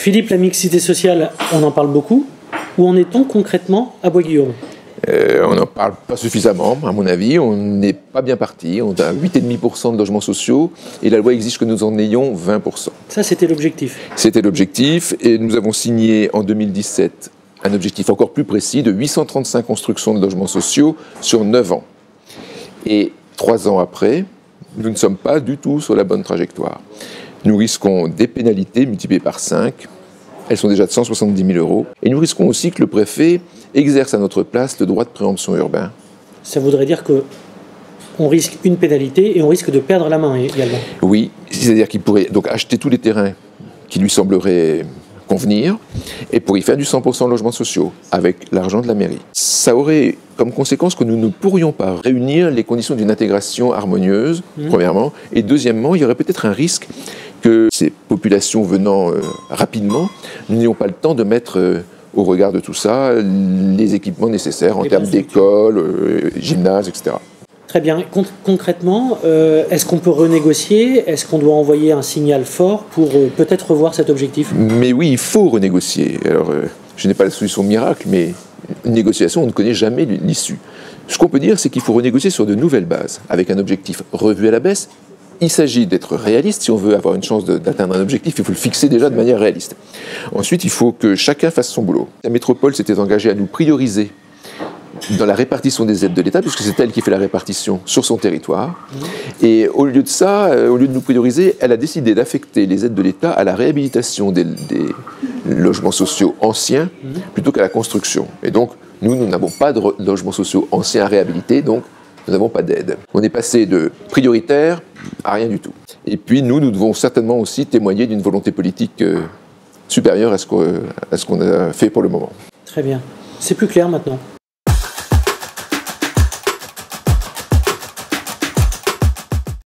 Philippe, la mixité sociale, on en parle beaucoup. Où en est-on concrètement à Bois-Guillaume? On n'en parle pas suffisamment, à mon avis. On n'est pas bien parti. On a 8,5% de logements sociaux et la loi exige que nous en ayons 20%. Ça, c'était l'objectif. C'était l'objectif et nous avons signé en 2017 un objectif encore plus précis de 835 constructions de logements sociaux sur 9 ans. Et 3 ans après, nous ne sommes pas du tout sur la bonne trajectoire. Nous risquons des pénalités multipliées par 5. Elles sont déjà de 170 000 €. Et nous risquons aussi que le préfet exerce à notre place le droit de préemption urbain. Ça voudrait dire qu'on risque une pénalité et on risque de perdre la main également. Oui, c'est-à-dire qu'il pourrait donc acheter tous les terrains qui lui sembleraient convenir et pour y faire du 100% de logements sociaux avec l'argent de la mairie. Ça aurait comme conséquence que nous ne pourrions pas réunir les conditions d'une intégration harmonieuse, premièrement, et deuxièmement, il y aurait peut-être un risque que ces populations venant rapidement, nous n'ayons pas le temps de mettre au regard de tout ça les équipements nécessaires en termes d'école, gymnase, etc. Très bien. Concrètement, est-ce qu'on peut renégocier? Est-ce qu'on doit envoyer un signal fort pour peut-être revoir cet objectif? Mais oui, il faut renégocier. Alors, je n'ai pas la solution miracle, mais une négociation, on ne connaît jamais l'issue. Ce qu'on peut dire, c'est qu'il faut renégocier sur de nouvelles bases, avec un objectif revu à la baisse. Il s'agit d'être réaliste. Si on veut avoir une chance d'atteindre un objectif, il faut le fixer déjà de manière réaliste. Ensuite, il faut que chacun fasse son boulot. La métropole s'était engagée à nous prioriser dans la répartition des aides de l'État, puisque c'est elle qui fait la répartition sur son territoire. Et au lieu de ça, au lieu de nous prioriser, elle a décidé d'affecter les aides de l'État à la réhabilitation des logements sociaux anciens plutôt qu'à la construction. Et donc, nous n'avons pas de logements sociaux anciens à réhabiliter, donc nous n'avons pas d'aide. On est passé de prioritaire à rien du tout. Et puis nous devons certainement aussi témoigner d'une volonté politique supérieure à ce qu'on a fait pour le moment. Très bien. C'est plus clair maintenant.